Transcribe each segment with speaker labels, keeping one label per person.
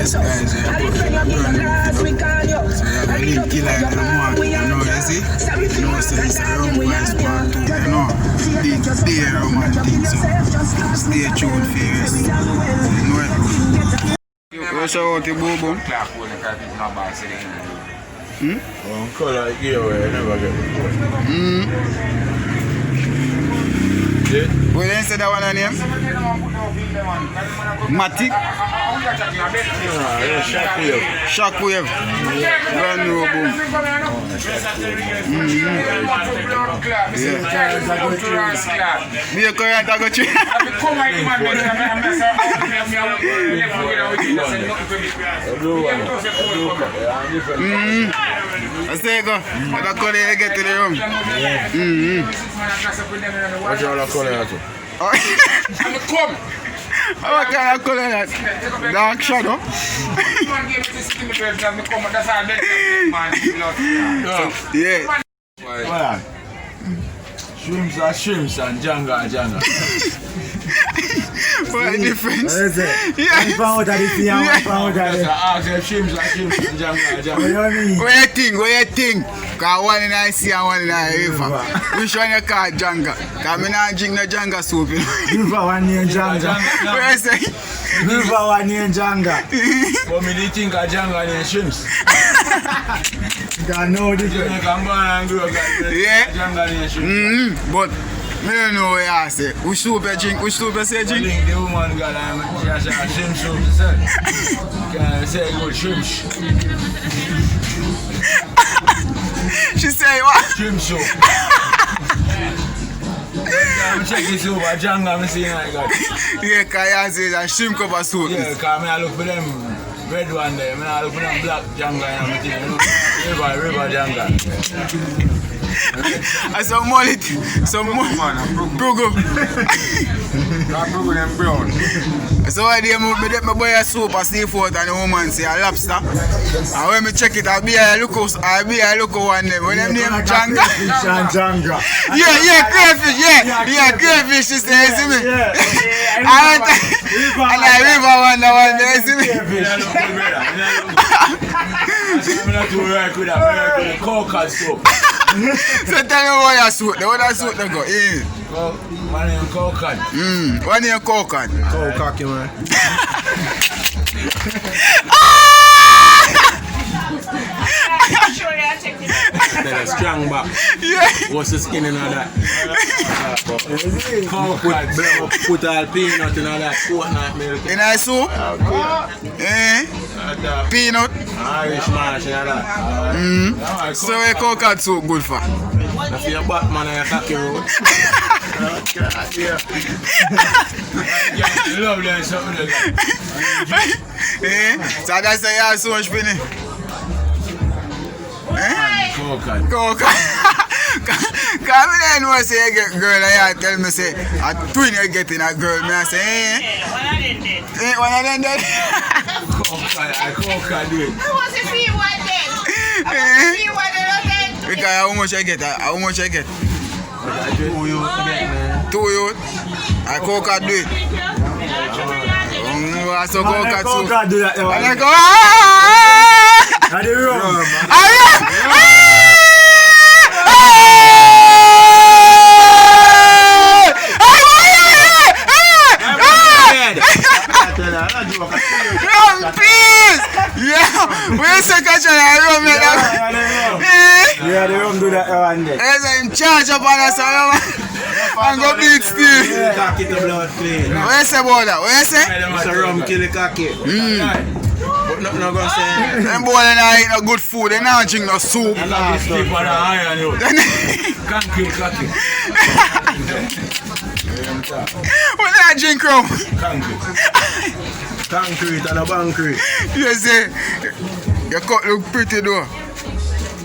Speaker 1: guys, you have to run the movie up. So you have a link killer in the market, you know, you see? You know, so this is a rum wise part 2, you know? Big day rum and things, so stay tuned for this. You know it? You show out the boo-boom?
Speaker 2: One color giveaway, I never get it.
Speaker 1: What did you say that one on name? Matic?
Speaker 2: Shockwave.
Speaker 1: Shockwave. Brand new boom. Be a current I got you. I say go. I call it get to the room.
Speaker 2: What's your color?
Speaker 1: I'm come. What kind of color that? Dark shadow. Yeah.
Speaker 2: Well, shrimps are shrimps and janga are janga.
Speaker 1: What a difference?
Speaker 3: Yeah. One pound of this and one pound of this.
Speaker 2: I say shrimps are shrimps and janga are janga.
Speaker 1: What you think? Because one in the sea and one in the river. Which one you call janga? Because I don't drink no janga soup.
Speaker 3: River one name janga.
Speaker 1: What you say?
Speaker 3: River one name janga.
Speaker 2: But me did think of janga and shrimps.
Speaker 3: I know this.
Speaker 1: Yeah.
Speaker 2: Janga and shrimps.
Speaker 1: But I don't know what you say. Which soup you drink? Which soup you say drink?
Speaker 2: I think the woman got a shrimp soup to say. Can say good shrimps.
Speaker 1: She say what?
Speaker 2: Shrimp soup. I'm checking this over janga, I'm saying like that.
Speaker 1: Yeah, because you say that shrimp cover soup.
Speaker 2: Yeah, because I look for them red one there, I look for them black janga and everything, you know. River janga.
Speaker 1: And some mullet, some Brugo.
Speaker 2: Brugo and brown.
Speaker 1: So I did my boy a soup, a seafood, and the woman say a lobster. And when me check it, I'll be a look one name. When them name Janga.
Speaker 3: Janga.
Speaker 1: Yeah, crayfish, yeah, crayfish, she says, see me. And I river one, there, see me.
Speaker 2: I'm not too work with that, COWCAD soup.
Speaker 1: So tell me what you soup, the other soup they go,
Speaker 2: One name COWCAD.
Speaker 1: One name COWCAD.
Speaker 2: COWCAD, man. That's strong back.
Speaker 1: Yeah.
Speaker 2: What's the skin in all that? COWCAD, put all peanut in all that, coconut milk.
Speaker 1: In a soup? Peanut?
Speaker 2: Irish mash and all that.
Speaker 1: So a COWCAD soup good for?
Speaker 2: That's your Batman and your cocky road. You love that something like that.
Speaker 1: So that's why you have so much penny?
Speaker 2: COWCAD.
Speaker 1: Because I know say you get girl and you tell me say a twin you getting a girl. I say, one of them dead.
Speaker 2: COWCAD do it.
Speaker 4: I want to see one then. I want to see one then.
Speaker 1: Because how much I get? How much I get?
Speaker 2: 2 youth to get, man.
Speaker 1: 2 youth? I COWCAD do it. So COWCAD soup.
Speaker 3: COWCAD do that.
Speaker 1: And I go,
Speaker 3: That's the rum.
Speaker 1: Please! Yeah! Where's the catch on the room?
Speaker 3: Yeah, the rum do that one day.
Speaker 1: He's in charge up on us and go big still.
Speaker 2: Cocky to blood clean.
Speaker 1: What you say about that? What you say?
Speaker 2: It's a rum kill the cocky. But nothing I'm going to say.
Speaker 1: Them boys they not eat no good food, they not drink no soup.
Speaker 2: I'm not sleep on the iron, you. Can't kill cocky.
Speaker 1: What they drink rum?
Speaker 2: Concrete and a concrete.
Speaker 1: You say, your cut look pretty though.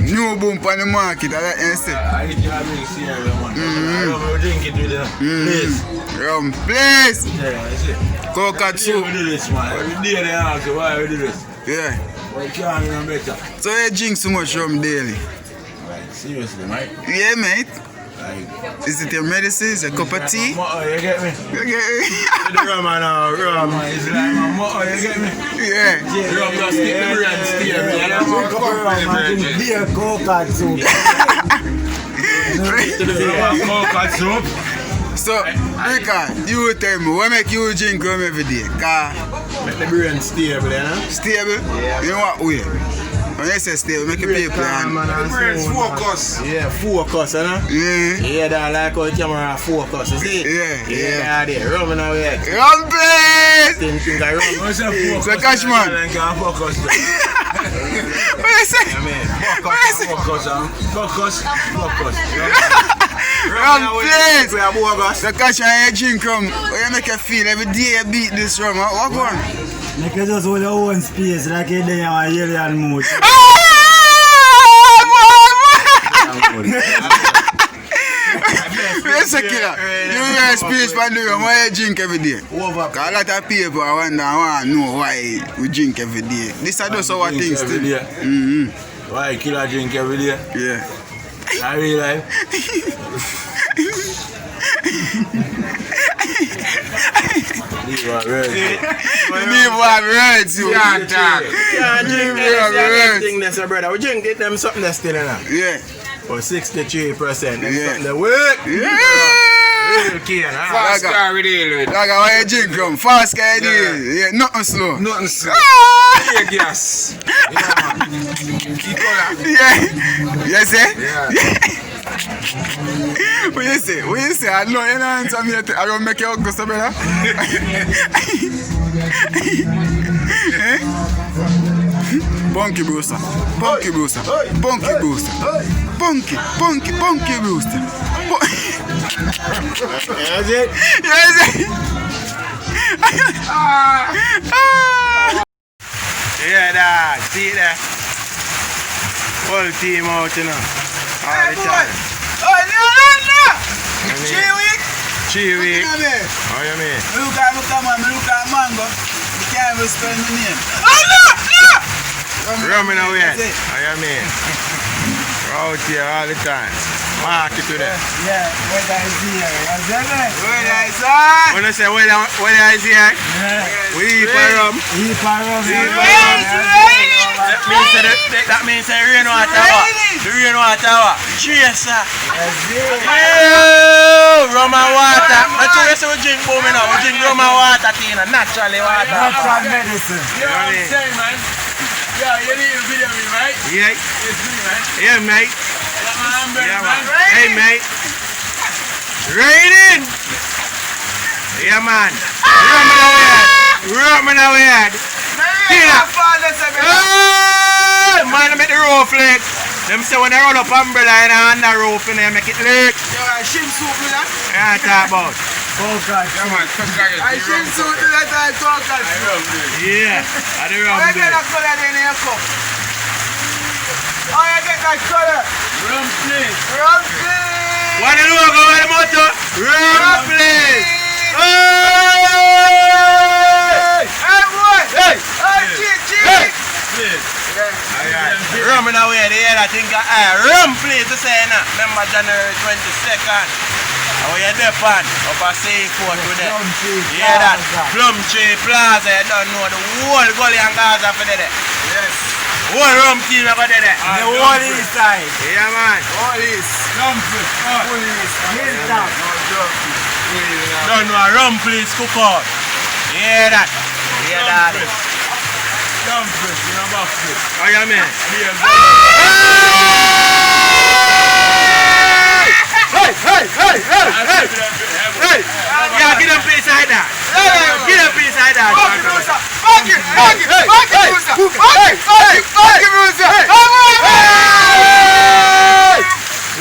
Speaker 1: New boom on the market, I like you say.
Speaker 2: I eat your milk cereal, man. I don't drink it with the please.
Speaker 1: Rum, please.
Speaker 2: Yeah, I see.
Speaker 1: COWCAD soup.
Speaker 2: We do this, man. Every day they ask you why we do this.
Speaker 1: Yeah.
Speaker 2: Why can't we do better?
Speaker 1: So you drink so much rum daily?
Speaker 2: Like, seriously, mate.
Speaker 1: Yeah, mate. Is it your medicine? Is it a cup of tea?
Speaker 2: You get me?
Speaker 1: You get me?
Speaker 2: The rum and rum. It's like my motto, you get me?
Speaker 1: Yeah.
Speaker 2: Rum just keep the brain steer.
Speaker 3: Beer COWCAD soup.
Speaker 2: COWCAD soup.
Speaker 1: So, Rika, you tell me, what make you drink rum every day?
Speaker 2: Make the brain stable, you know?
Speaker 1: Stable?
Speaker 2: Yeah.
Speaker 1: In what way? When you say stable, make a paper plan.
Speaker 2: The brain's focus. Yeah, focus, you know?
Speaker 1: Yeah.
Speaker 2: Yeah, that like how the camera focus, you see?
Speaker 1: Yeah.
Speaker 2: Yeah, there. Rum in our head.
Speaker 1: Rum please!
Speaker 2: Think I rum.
Speaker 1: So Cashman.
Speaker 2: What
Speaker 1: you say?
Speaker 2: I mean, focus.
Speaker 1: Rum please! So Cashman, you drink rum. What you make you feel every day you beat this rum? What go on?
Speaker 3: Make you just hold your own space like you there on alien mode.
Speaker 1: Yes, killer. You wear a space for the rum. Why you drink every day? Because a lot of people want to know why we drink every day. This are just our things still.
Speaker 2: Why killer drink every day?
Speaker 1: Yeah.
Speaker 2: I real life. Leave our words.
Speaker 1: Leave our words, you can't talk.
Speaker 2: Can't drink anything that's a brother. We drink them something that's still in there.
Speaker 1: Yeah.
Speaker 2: Or 63%. That's
Speaker 1: Yeah.
Speaker 2: something that work.
Speaker 1: Yeah.
Speaker 2: Real keen, huh?
Speaker 1: Fast car we deal with. Like why you drink rum? Fast car you deal with. Yeah, nothing slow.
Speaker 2: Nothing slow.
Speaker 1: Yeah,
Speaker 2: gas.
Speaker 1: yeah. You say?
Speaker 2: Yeah.
Speaker 1: What you say? What you say? I know you don't answer me. I don't make you go so better. Bunky Brewster. Bunky Brewster. Bunky Brewster. Bunky Brewster.
Speaker 2: That's it.
Speaker 1: Yes.
Speaker 2: Yeah, dog. See that? Whole team out, you know. All the time.
Speaker 1: Oh, no. 3 weeks?
Speaker 2: 3 weeks.
Speaker 1: Look at me.
Speaker 2: How you mean?
Speaker 1: Look at mango. You can't even spell the name. Oh, no!
Speaker 2: Rum in a way. How you mean? We're out here all the time. Market to them.
Speaker 3: Yeah, weather is here.
Speaker 1: Weather is on.
Speaker 2: When I say weather is here, we eat for rum.
Speaker 3: Eat for rum.
Speaker 2: That means the rainwater. The rainwater. Cheers, sir. Rum and water. That's what we say we drink, boom, you know. We drink rum and water, naturally water.
Speaker 3: Natural medicine.
Speaker 2: You know what I'm saying, man?
Speaker 5: Yeah, you need a video of me, right?
Speaker 2: Yeah.
Speaker 5: It's me, man.
Speaker 2: Yeah, mate.
Speaker 5: Yeah,
Speaker 2: Man. Hey, mate. Raining. Yeah, man. Rum in our head. Hey, man, I make the roof leak. Them say when they run up umbrella and the roof and they make it leak.
Speaker 1: Shim soup, you know?
Speaker 2: Yeah, talk about.
Speaker 3: COWCAD.
Speaker 5: Yeah, man.
Speaker 1: I shim soup, you know, I talk about.
Speaker 2: Yeah, I do rum
Speaker 1: Where you get
Speaker 2: there.
Speaker 1: that color in your cup? How you get that color?
Speaker 5: Rum, please.
Speaker 1: Rum, please.
Speaker 2: What the logo, what the motto? Rum, please.
Speaker 1: Hey, boy.
Speaker 2: Hey.
Speaker 1: Cheers.
Speaker 5: Please.
Speaker 2: Rum in a way, they hear that thing. Rum, please, to say now. Remember January 22nd. How you there, pan? Up a seaport with them. You hear that? Plumtree Plaza, you don't know. The whole gully and Gaza for there.
Speaker 1: Yes.
Speaker 2: Whole rum team over there.
Speaker 3: The whole east side.
Speaker 2: Yeah, man.
Speaker 1: All this.
Speaker 5: Comfort.
Speaker 3: Hilltop.
Speaker 2: Don't know, rum please, cook out. You hear that? You hear that?
Speaker 5: Comfort. You know about it.
Speaker 2: Oh, yeah, man. Hey! Yeah, get them place like that. Get them place like that.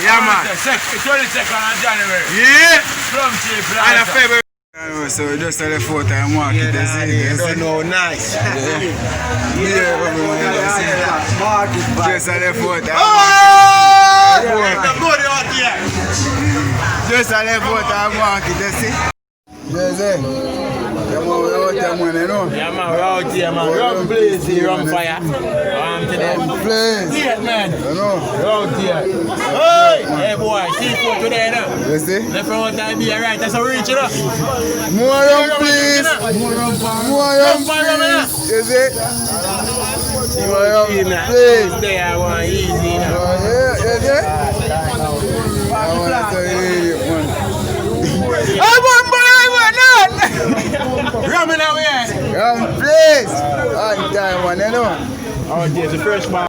Speaker 2: Yeah, man.
Speaker 5: 22nd of January.
Speaker 2: Yeah.
Speaker 5: Plumtree
Speaker 2: And a
Speaker 5: Plaza.
Speaker 2: February.
Speaker 1: So we just had a 4-time market. That's it.
Speaker 2: don't know, nice.
Speaker 1: Yeah,
Speaker 3: Market back.
Speaker 1: just had a 4-time
Speaker 2: The body out here.
Speaker 1: Just had a 4-time market. That's it. Yes, eh? Yeah, man, we out there, man, you know.
Speaker 2: Yeah, man, we're out here, man. Rum place here, rum fire. Today.
Speaker 1: Place.
Speaker 2: Yeah, man.
Speaker 1: You know.
Speaker 2: We're out here. Hey, boy, C4 today, now.
Speaker 1: You see?
Speaker 2: Left from out time, be alright. That's how we reach it up.
Speaker 1: More rum, please. More rum, please. You see? More rum, please.
Speaker 2: Stay I want easy now.
Speaker 1: Yeah, you see? I want to say, man.
Speaker 2: Rum in our way.
Speaker 1: Rum, please. All time, man, you know.
Speaker 2: Oh, there's the first man.